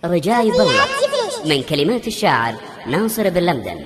رجاي بالله من كلمات الشاعر ناصر بن لمدن.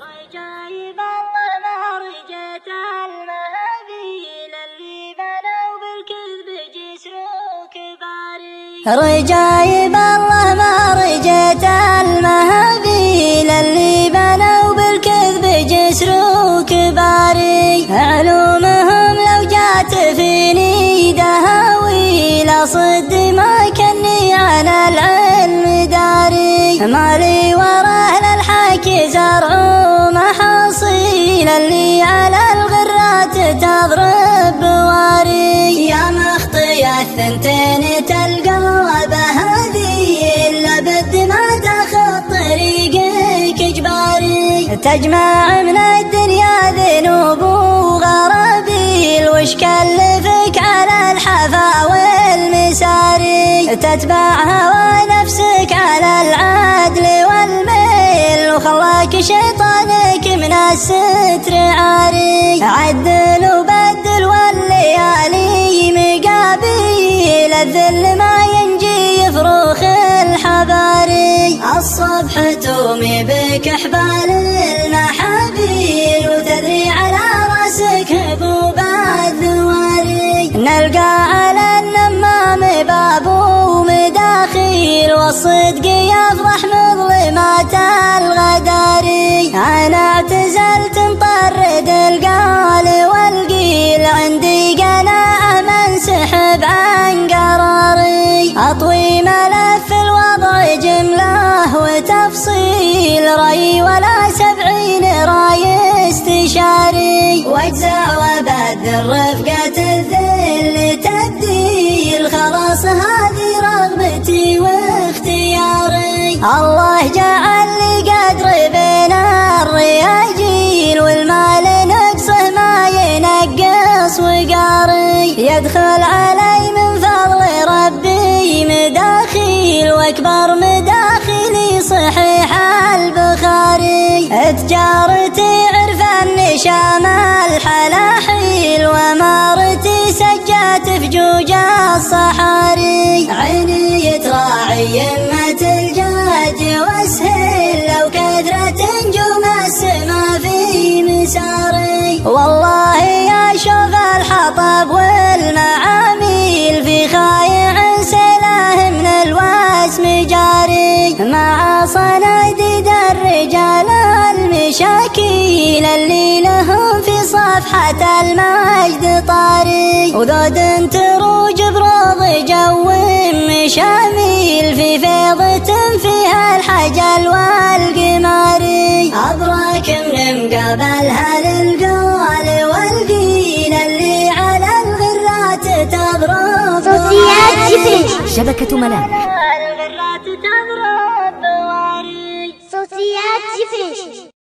رجاي بالله ما رجيت المهابيل اللي بنوا بالكذب جسروا كباري. رجاي بالله ما رجيت المهابيل اللي بنوا بالكذب جسروا كباري. علومهم لو جات فيني دهاويل صد ما كني على العلم داري. مالي ورا اهل الحكي زرع محاصيل اللي على الغرات تضرب بواري. يا مخطي الثنتين تلقى بهذه الا بد ما تاخذ طريقك اجباري. تجمع من الدنيا ذنوب وغرابيل وش كلفك على الحفا والمساري. تتبع هوى نفسك على العدل والميل وخلاك شيطانك من الستر عاري. عدل وبدل والليالي مقابيل الذل ما ينجي يفرخ الحباري. الصبح تومي بك حبال المحابيل وتدري على راسك هبوب الذواري. نلقى على النمام بابو مداخيل والصدق يفضح مظلمات الغداري. انا اعتزلت مطرد القال والقيل عندي قناعة منسحب عن قراري. اطوي ملف الوضع جمله وتفصيل رأي ولا 70 راي استشاري. واجزع وبدل رفقة الذل تبديل خلاص هذه رغبتي واختياري. الله جعل لي قدر بين الرياجيل والمال نقصه ما ينقص وقاري. يدخل علي من فضل ربي مداخيل واكبر مداخلي صحيح البخاري. تجارتي عرفان شام الحلاحيل ومارتي سجات فجوج الصحاري. عيني تراعي يمة الجاد واسهل لو كثرة نجوم السما في مساري. والله يا شوف الحطب والمعاميل في خايع سلاه من الوسم جاري. مع صناديد الرجال المشاكيل اللي لهم في صفحة المجد طاري. وذود تروج بروض جو مشاميل في فيضة فيها الحجل والقماري. أبراك من مقابلها للقال والقيل اللي على الغرات تضرب. صوتيات جفري شبكة ملامح. الغرات تضرب بواري. صوتيات جفري.